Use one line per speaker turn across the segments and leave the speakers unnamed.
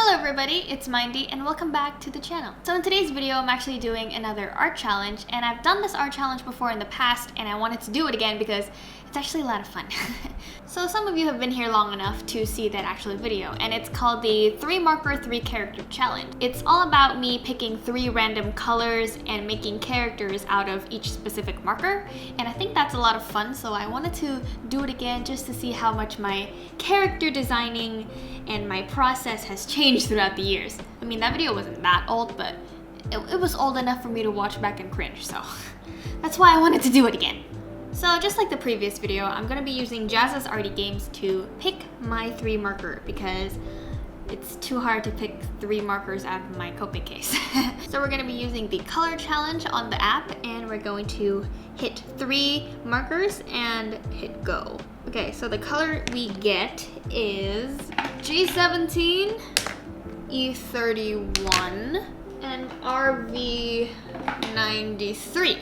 Hello everybody, it's Mindie and welcome back to the channel. So in today's video, I'm actually doing another art challenge, and I've done this art challenge before in the past and I wanted to do it again because it's actually a lot of fun. So some of you have been here long enough to see that actual video, and it's called the 3 marker 3 character challenge. It's all about me picking 3 random colors and making characters out of each specific marker, and I think that's a lot of fun, so I wanted to do it again just to see how much my character designing and my process has changed throughout the years. I mean, that video wasn't that old, but it was old enough for me to watch back and cringe, so that's why I wanted to do it again. So just like the previous video, I'm going to be using Jazz's Arty Games to pick my 3 marker because it's too hard to pick 3 markers out of my Copic case. So we're going to be using the color challenge on the app, and we're going to hit 3 markers and hit go. Okay, so the color we get is G17, E31, and RV93.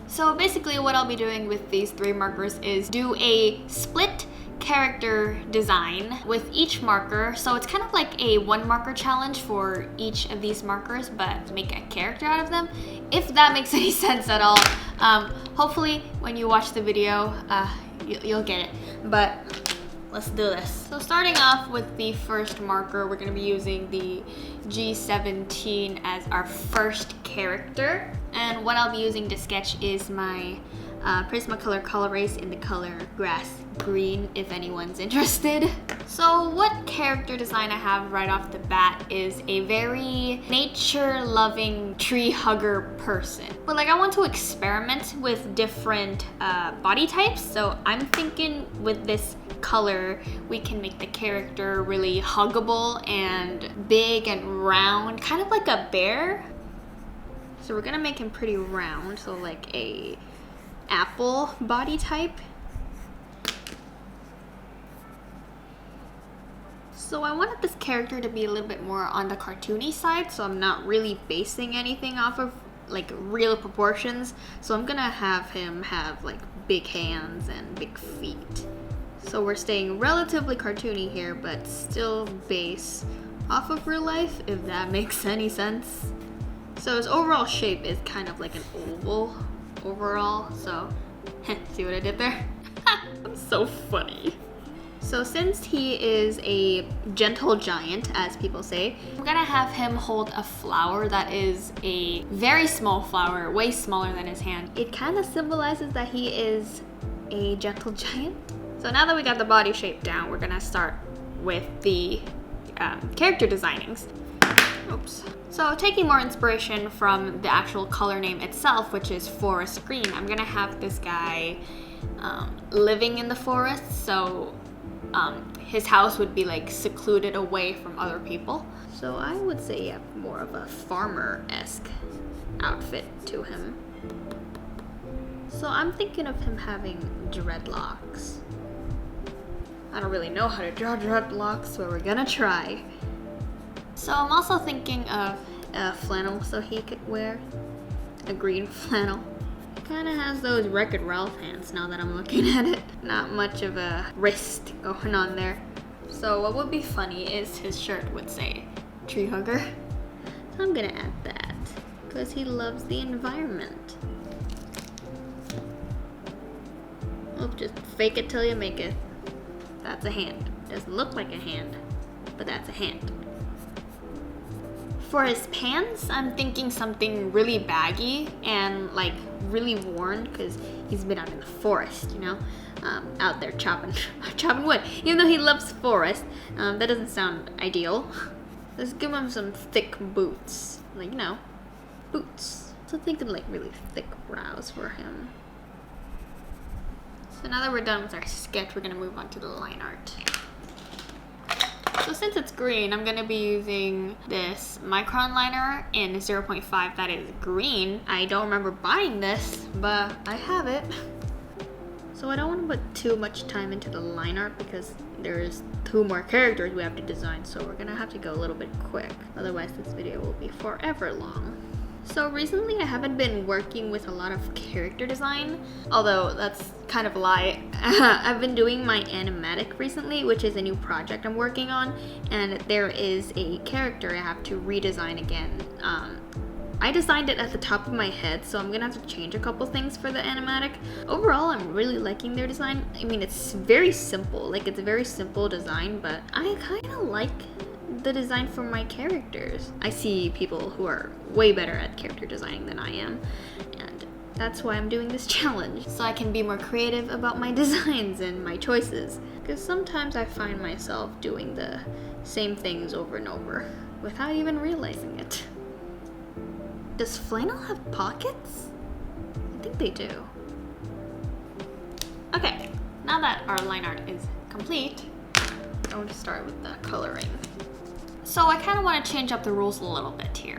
So basically what I'll be doing with these 3 markers is do a split character design with each marker. So it's kind of like a 1 marker challenge for each of these markers, but make a character out of them, if that makes any sense at all. Hopefully when you watch the video, you'll get it, but let's do this. So starting off with the first marker, we're going to be using the G17 as our first character. And what I'll be using to sketch is my Prismacolor color erase in the color grass green, if anyone's interested. So what character design I have right off the bat is a very nature-loving tree hugger person. But like, I want to experiment with different body types, so I'm thinking with this color we can make the character really huggable and big and round, kind of like a bear. So we're gonna make him pretty round, so like a apple body type. So I wanted this character to be a little bit more on the cartoony side, so I'm not really basing anything off of like real proportions. So I'm gonna have him have like big hands and big feet. So we're staying relatively cartoony here, but still base off of real life, if that makes any sense. So his overall shape is kind of like an oval overall, so see what I did there? I'm so funny. So since he is a gentle giant, as people say, I'm gonna have him hold a flower that is a very small flower, way smaller than his hand. It kind of symbolizes that he is a gentle giant. So now that we got the body shape down, we're gonna start with the character designings. Oops. So taking more inspiration from the actual color name itself, which is forest green, I'm gonna have this guy living in the forest, so his house would be like secluded away from other people. So I would say you have more of a farmer-esque outfit to him. So I'm thinking of him having dreadlocks. I don't really know how to draw dreadlocks, but we're gonna try. So I'm also thinking of a flannel so he could wear, a green flannel. Kind of has those Wreck-It Ralph hands now that I'm looking at it. Not much of a wrist going on there. So what would be funny is his shirt would say tree hugger. So I'm gonna add that because he loves the environment. Oh, just fake it till you make it. That's a hand. Doesn't look like a hand, but that's a hand. For his pants, I'm thinking something really baggy and like really worn because he's been out in the forest, you know, out there chopping wood. Even though he loves forest, that doesn't sound ideal. Let's give him some thick boots, like, you know, boots. So thinking like really thick brows for him. So now that we're done with our sketch, we're gonna move on to the line art. So since it's green, I'm gonna be using this micron liner in 0.5 that is green. I don't remember buying this, but I have it. So I don't want to put too much time into the line art because there's 2 more characters we have to design, so we're gonna have to go a little bit quick. Otherwise this video will be forever long. So recently I haven't been working with a lot of character design, although that's kind of a lie. I've been doing my animatic recently, which is a new project I'm working on, and there is a character I have to redesign again. I designed it at the top of my head, so I'm gonna have to change a couple things for the animatic. Overall, I'm really liking their design. I mean, it's very simple, like it's a very simple design, but I kind of like the design for my characters. I see people who are way better at character designing than I am, and that's why I'm doing this challenge, so I can be more creative about my designs and my choices, because sometimes I find myself doing the same things over and over without even realizing it. Does flannel have pockets? I think they do. Okay, now that our line art is complete, I'm going to start with the coloring. So I kind of want to change up the rules a little bit here.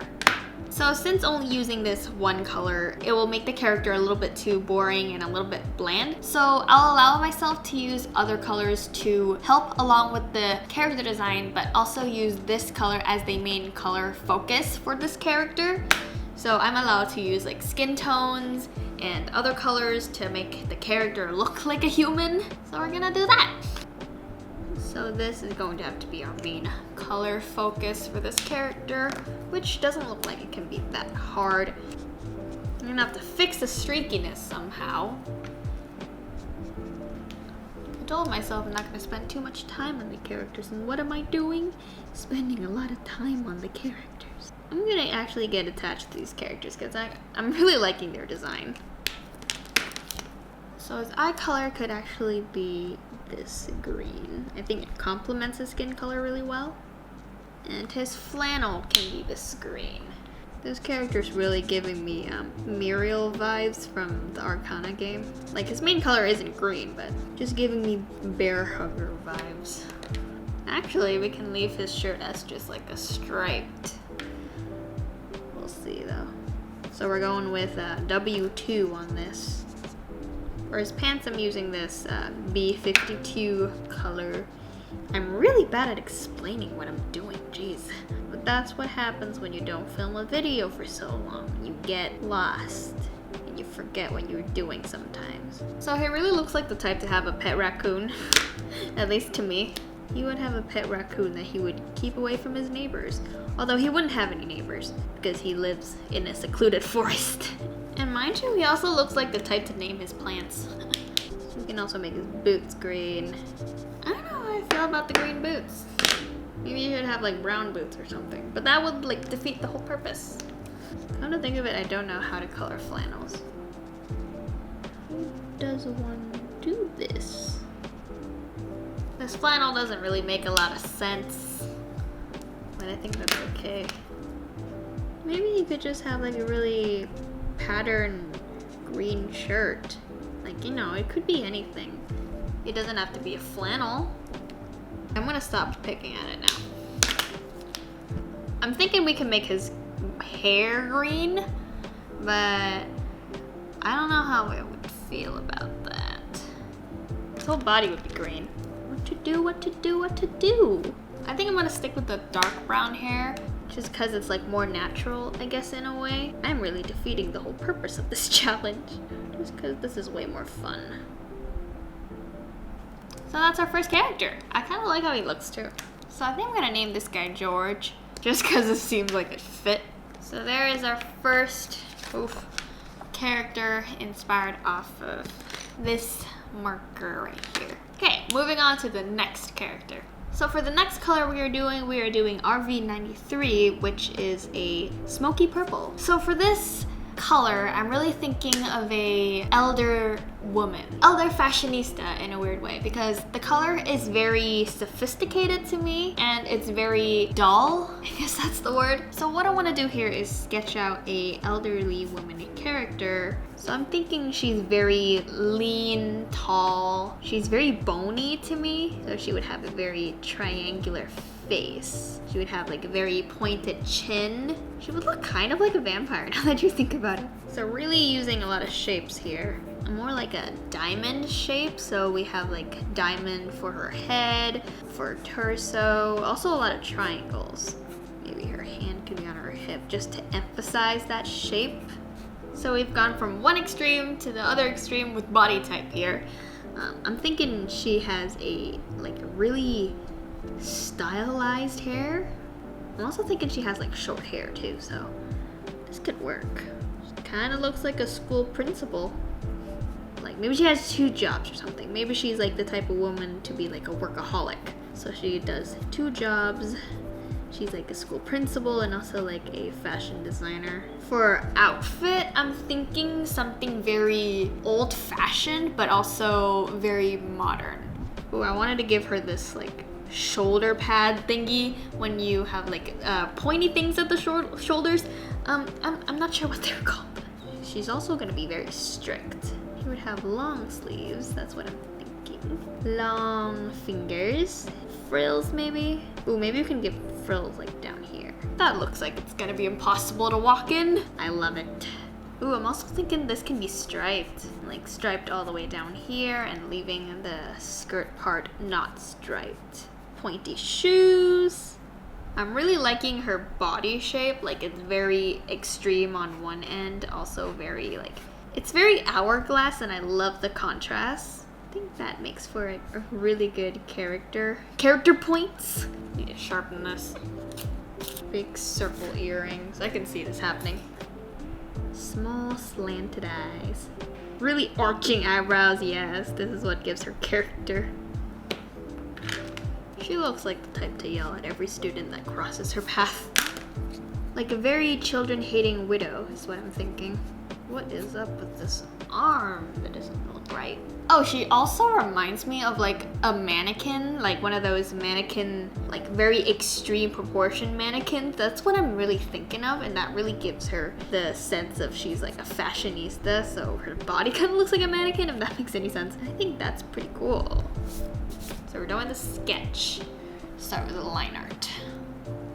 So since only using this one color, it will make the character a little bit too boring and a little bit bland. So I'll allow myself to use other colors to help along with the character design, but also use this color as the main color focus for this character. So I'm allowed to use like skin tones and other colors to make the character look like a human. So we're gonna do that. So this is going to have to be our main color focus for this character, which doesn't look like it can be that hard. I'm gonna have to fix the streakiness somehow. I told myself I'm not gonna spend too much time on the characters, and what am I doing? Spending a lot of time on the characters. I'm gonna actually get attached to these characters because I'm really liking their design. So his eye color could actually be this green. I think it complements his skin color really well. And his flannel can be this green. This character's really giving me Muriel vibes from the Arcana game. Like his main color isn't green, but just giving me bear hugger vibes. Actually, we can leave his shirt as just like a striped. We'll see though. So we're going with W2 on this. For his pants, I'm using this B52 color. I'm really bad at explaining what I'm doing, jeez. But that's what happens when you don't film a video for so long. You get lost and you forget what you're doing sometimes. So he really looks like the type to have a pet raccoon, at least to me. He would have a pet raccoon that he would keep away from his neighbors. Although he wouldn't have any neighbors because he lives in a secluded forest. And mind you, he also looks like the type to name his plants. So we can also make his boots green. I don't know how I feel about the green boots. Maybe you should have like brown boots or something. But that would like defeat the whole purpose. Come to think of it, I don't know how to color flannels. How does one do this? This flannel doesn't really make a lot of sense. But I think that's okay. Maybe you could just have like a really patterned green shirt. Like, you know, it could be anything. It doesn't have to be a flannel. I'm gonna stop picking at it now. I'm thinking we can make his hair green, but I don't know how I would feel about that. His whole body would be green. What to do, what to do, what to do? I think I'm gonna stick with the dark brown hair, just because it's like more natural, I guess, in a way. I'm really defeating the whole purpose of this challenge, just because this is way more fun. So that's our first character. I kind of like how he looks too. So I think I'm gonna name this guy George, just because it seems like it fit. So there is our first character inspired off of this marker right here. Okay, moving on to the next character. So for the next color we are doing RV93, which is a smoky purple. So for this color, I'm really thinking of a elder woman, elder fashionista in a weird way, because the color is very sophisticated to me and it's very dull, I guess that's the word. So what I want to do here is sketch out a elderly woman character. So I'm thinking she's very lean, tall. She's very bony to me. So she would have a very triangular face. She would have like a very pointed chin. She would look kind of like a vampire now that you think about it. So really using a lot of shapes here. More like a diamond shape. So we have like diamond for her head, for her torso, also a lot of triangles. Maybe her her hand could be on her hip just to emphasize that shape. So we've gone from one extreme to the other extreme with body type here. I'm thinking she has a like really stylized hair. I'm also thinking she has like short hair too, so this could work. She kind of looks like a school principal. Like maybe she has 2 jobs or something. Maybe she's like the type of woman to be like a workaholic. So she does 2 jobs. She's like a school principal and also like a fashion designer. For outfit, I'm thinking something very old-fashioned, but also very modern. Ooh, I wanted to give her this like shoulder pad thingy when you have like pointy things at the shoulders. I'm not sure what they're called. She's also gonna be very strict. She would have long sleeves, that's what I'm thinking. Long fingers. Frills maybe? Ooh, maybe you can give frills like down here. That looks like it's gonna be impossible to walk in. I love it. Ooh, I'm also thinking this can be striped. Like striped all the way down here and leaving the skirt part not striped. Pointy shoes. I'm really liking her body shape. Like it's very extreme on one end, also very like, it's very hourglass and I love the contrast. I think that makes for a really good character points. Need to sharpen this. Big circle earrings. I can see this happening. Small slanted eyes. Really arching eyebrows, yes. This is what gives her character. She looks like the type to yell at every student that crosses her path. Like a very children-hating widow is what I'm thinking. What is up with this arm? That doesn't look right. Oh, she also reminds me of like a mannequin, like one of those mannequin, like very extreme proportion mannequins. That's what I'm really thinking of, and that really gives her the sense of she's like a fashionista, so her body kind of looks like a mannequin, if that makes any sense. I think that's pretty cool. So we're doing the sketch. Start with the line art.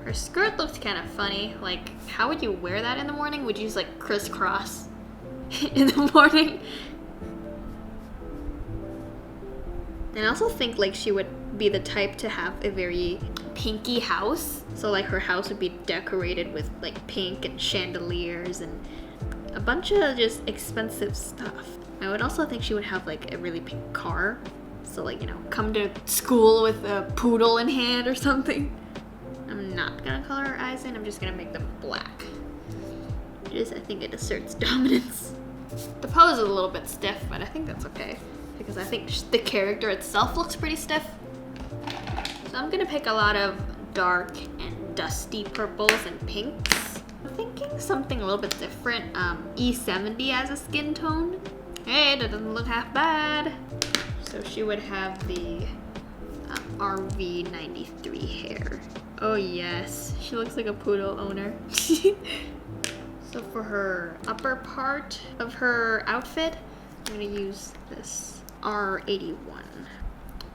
Her skirt looks kind of funny. Like, how would you wear that in the morning? Would you use like crisscross in the morning? And I also think like she would be the type to have a very pinky house. So like her house would be decorated with like pink and chandeliers and a bunch of just expensive stuff. I would also think she would have like a really pink car. So like, you know, come to school with a poodle in hand or something. I'm not gonna color her eyes in, I'm just gonna make them black. I think it asserts dominance. The pose is a little bit stiff, but I think that's okay. Because I think the character itself looks pretty stiff. So I'm gonna pick a lot of dark and dusty purples and pinks. I'm thinking something a little bit different. E70 as a skin tone. Hey, that doesn't look half bad. So she would have the RV93 hair. Oh yes, she looks like a poodle owner. So for her upper part of her outfit, I'm gonna use this R81.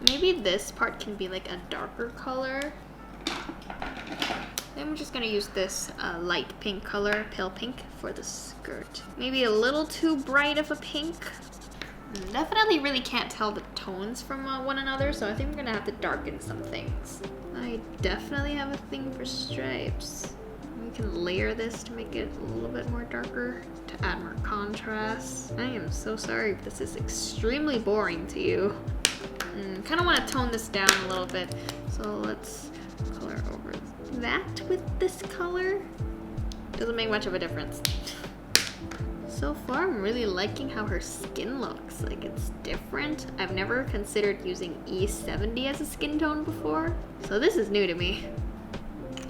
Maybe this part can be like a darker color. Then I'm just gonna use this light pink color, pale pink, for the skirt. Maybe a little too bright of a pink. Definitely really can't tell the tones from one another, so I think I'm gonna have to darken some things. I definitely have a thing for stripes. We can layer this to make it a little bit more darker, to add more contrast. I am so sorry if this is extremely boring to you. Kind of want to tone this down a little bit, so let's color over that with this color. Doesn't make much of a difference. So far, I'm really liking how her skin looks. Like, it's different. I've never considered using E70 as a skin tone before, so this is new to me.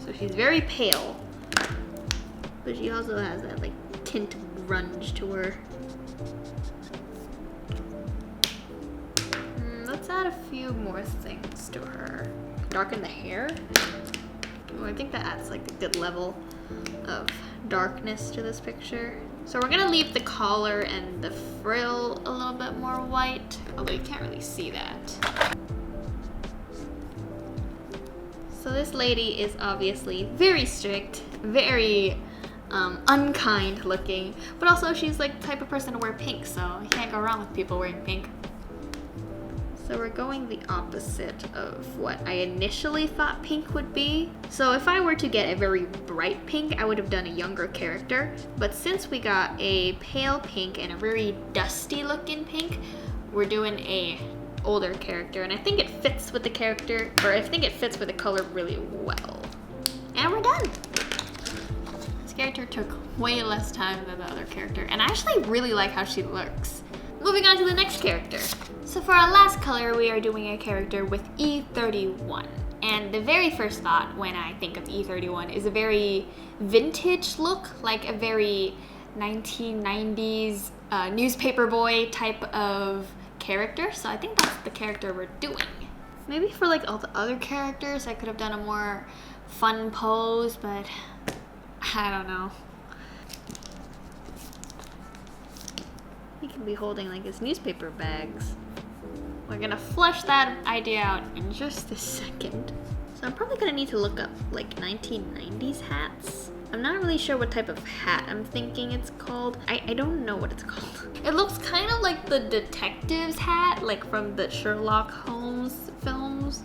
So she's very pale, but she also has that like tint grunge to her. Let's add a few more things to her. Darken the hair. Oh, I think that adds like a good level of darkness to this picture. So we're gonna leave the collar and the frill a little bit more white, although you can't really see that. So this lady is obviously very strict, very unkind looking, but also she's like the type of person to wear pink, so you can't go wrong with people wearing pink. So we're going the opposite of what I initially thought pink would be. So if I were to get a very bright pink, I would have done a younger character. But since we got a pale pink and a very dusty looking pink, we're doing a older character. And I think it fits with the character, or I think it fits with the color really well. And we're done. This character took way less time than the other character. And I actually really like how she looks. Moving on to the next character. So for our last color, we are doing a character with E31. And the very first thought when I think of E31 is a very vintage look, like a very 1990s newspaper boy type of character. So I think that's the character we're doing. Maybe for like all the other characters, I could have done a more fun pose, but I don't know. He can be holding like his newspaper bags. We're gonna flesh that idea out in just a second. So I'm probably gonna need to look up like 1990s hats. I'm not really sure what type of hat I'm thinking it's called. I don't know what it's called. It looks kind of like the detective's hat, like from the Sherlock Holmes films.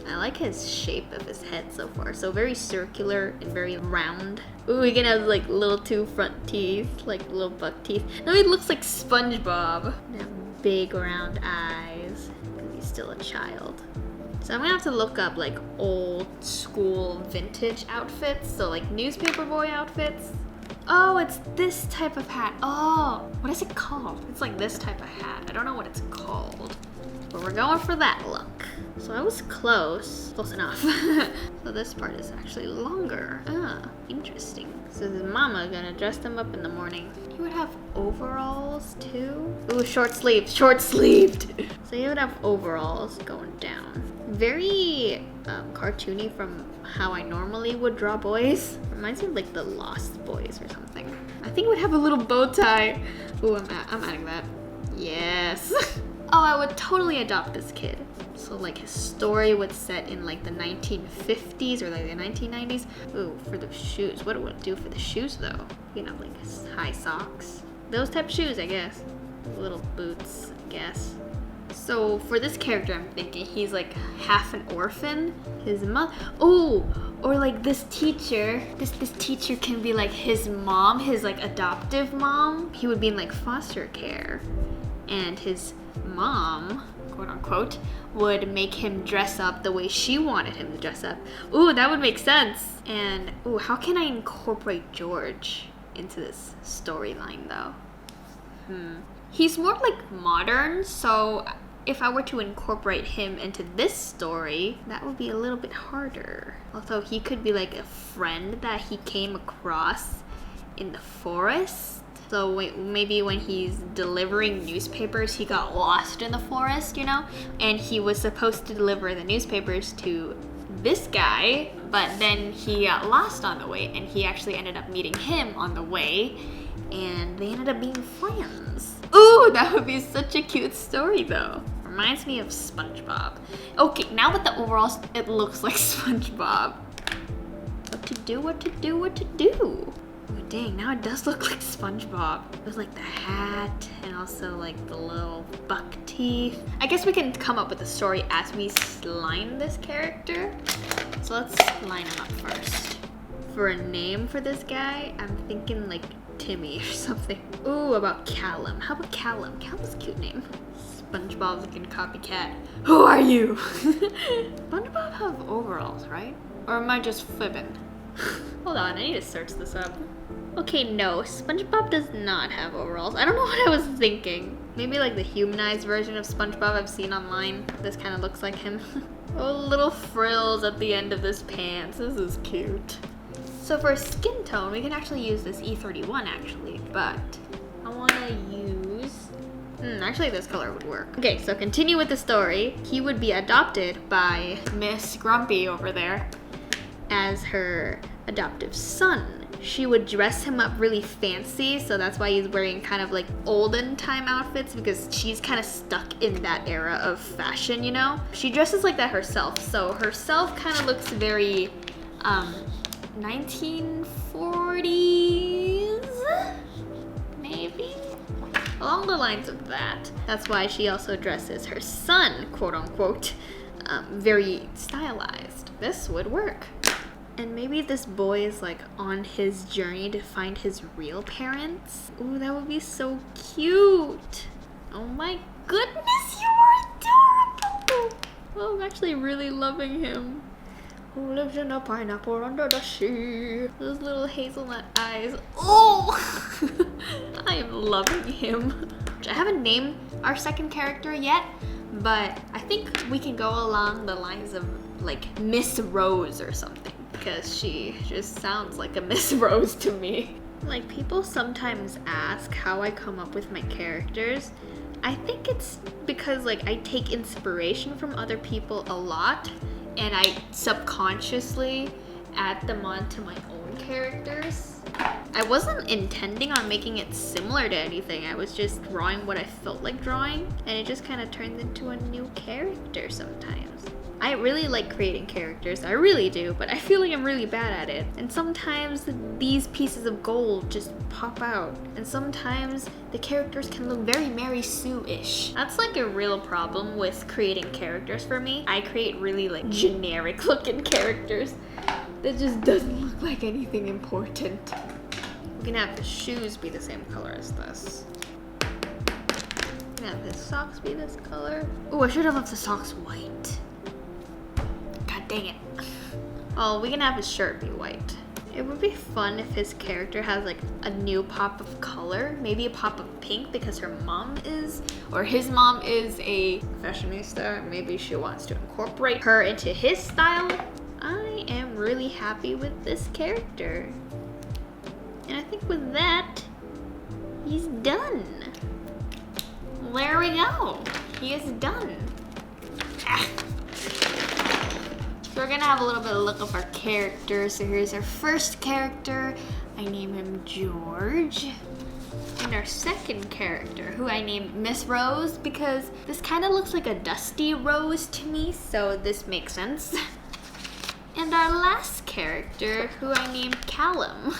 I like his shape of his head so far. So very circular and very round. Ooh, he can have like little two front teeth, like little buck teeth. No, he looks like SpongeBob. And have big round eyes, because he's still a child. So I'm gonna have to look up like old school vintage outfits. So like newspaper boy outfits. Oh, it's this type of hat. Oh, what is it called? It's like this type of hat. I don't know what it's called. But we're going for that look. So I was close enough. So this part is actually longer. Ah, interesting. So his mama gonna dress him up in the morning. He would have overalls too. Ooh, short-sleeved. So he would have overalls going down. Very cartoony from how I normally would draw boys. Reminds me of like the Lost Boys or something. I think it would have a little bow tie. Ooh, I'm adding that. Yes. Oh, I would totally adopt this kid. So like his story would set in like the 1950s or like the 1990s. Ooh, for the shoes. What would it do for the shoes though? You know, like high socks. Those type of shoes, I guess. Little boots, I guess. So for this character, I'm thinking he's like half an orphan. His mom. Oh, or like this teacher. This teacher can be like his mom, his like adoptive mom. He would be in like foster care. And his mom, quote unquote, would make him dress up the way she wanted him to dress up. Ooh, that would make sense. And ooh, how can I incorporate George into this storyline though? He's more like modern, so if I were to incorporate him into this story, that would be a little bit harder. Although he could be like a friend that he came across in the forest. So maybe when he's delivering newspapers, he got lost in the forest, you know? And he was supposed to deliver the newspapers to this guy, but then he got lost on the way, and he actually ended up meeting him on the way, and they ended up being friends. Ooh, that would be such a cute story though. Reminds me of SpongeBob. Okay, now with the overalls, it looks like SpongeBob. What to do? Oh, dang, now it does look like SpongeBob. With like the hat and also like the little buck teeth. I guess we can come up with a story as we line this character. So let's line him up first. For a name for this guy, I'm thinking like Timmy or something. Ooh, about Callum. How about Callum? Callum's a cute name. SpongeBob looking copycat. Who are you? SpongeBob have overalls, right? Or am I just fibbing? Hold on, I need to search this up. Okay, no, SpongeBob does not have overalls. I don't know what I was thinking. Maybe like the humanized version of SpongeBob I've seen online. This kind of looks like him. Oh, little frills at the end of this pants. This is cute. So for skin tone, we can actually use this E31 actually, but I want to use... actually this color would work. Okay, so continue with the story. He would be adopted by Miss Grumpy over there as her adoptive son. She would dress him up really fancy, so that's why he's wearing kind of like olden time outfits, because she's kind of stuck in that era of fashion, you know? She dresses like that herself, so herself kind of looks very 1940s, maybe? along the lines of that. That's why she also dresses her son, quote unquote, very stylized. This would work. And maybe this boy is like on his journey to find his real parents. Ooh, that would be so cute. Oh my goodness, you are adorable. Oh, I'm actually really loving him. Who lives in a pineapple under the sea? Those little hazelnut eyes. Oh, I am loving him. I haven't named our second character yet, but I think we can go along the lines of like Miss Rose or something, because she just sounds like a Miss Rose to me. Like, people sometimes ask how I come up with my characters. I think it's because like I take inspiration from other people a lot, and I subconsciously add them onto my own characters. I wasn't intending on making it similar to anything. I was just drawing what I felt like drawing, and it just kind of turned into a new character sometimes. I really like creating characters, I really do, but I feel like I'm really bad at it. And sometimes these pieces of gold just pop out, and sometimes the characters can look very Mary Sue-ish. That's like a real problem with creating characters for me. I create really like generic looking characters that just doesn't look like anything important. We can have the shoes be the same color as this. We can have his socks be this color. Oh, I should have left the socks white. Dang it. Oh, we can have his shirt be white. It would be fun if his character has like a new pop of color, maybe a pop of pink because her mom is, or his mom is a fashionista. Maybe she wants to incorporate her into his style. I am really happy with this character. And I think with that, he's done. There we go. He is done. So we're gonna have a little bit of a look of our characters. So here's our first character. I name him George. And our second character, who I named Miss Rose, because this kind of looks like a dusty rose to me, so this makes sense. And our last character, who I named Callum,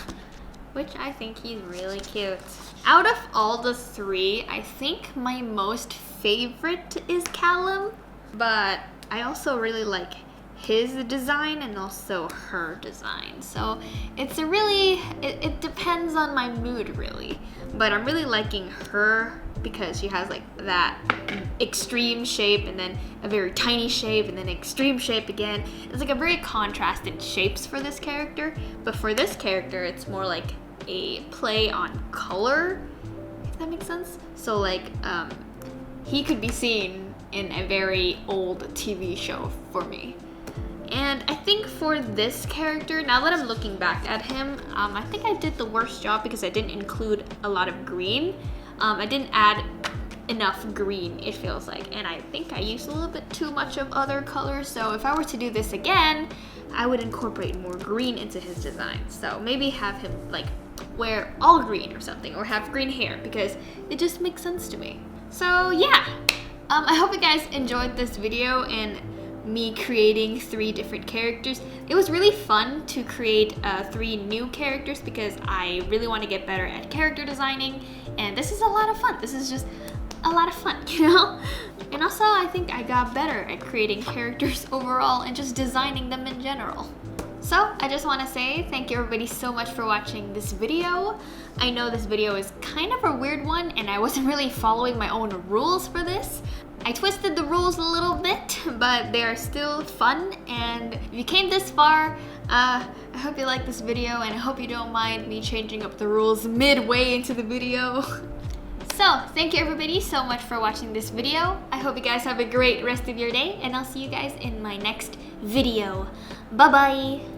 which I think he's really cute. Out of all the three, I think my most favorite is Callum, but I also really like his design and also her design. So it's a really, it depends on my mood really. But I'm really liking her because she has like that extreme shape and then a very tiny shape and then extreme shape again. It's like a very contrasted shapes for this character. But for this character, it's more like a play on color, if that makes sense. So like, he could be seen in a very old TV show for me. And I think for this character, now that I'm looking back at him, I think I did the worst job because I didn't include a lot of green. I didn't add enough green, it feels like. And I think I used a little bit too much of other colors. So if I were to do this again, I would incorporate more green into his design. So maybe have him like wear all green or something, or have green hair, because it just makes sense to me. So yeah, I hope you guys enjoyed this video and me creating 3 different characters. It was really fun to create 3 new characters because I really want to get better at character designing, and this is a lot of fun. This is just a lot of fun, you know? And also I think I got better at creating characters overall and just designing them in general. So I just want to say thank you everybody so much for watching this video. I know this video is kind of a weird one and I wasn't really following my own rules for this. I twisted the rules a little bit, but they are still fun, and if you came this far, I hope you like this video, and I hope you don't mind me changing up the rules midway into the video. So, thank you everybody so much for watching this video. I hope you guys have a great rest of your day, and I'll see you guys in my next video. Bye-bye!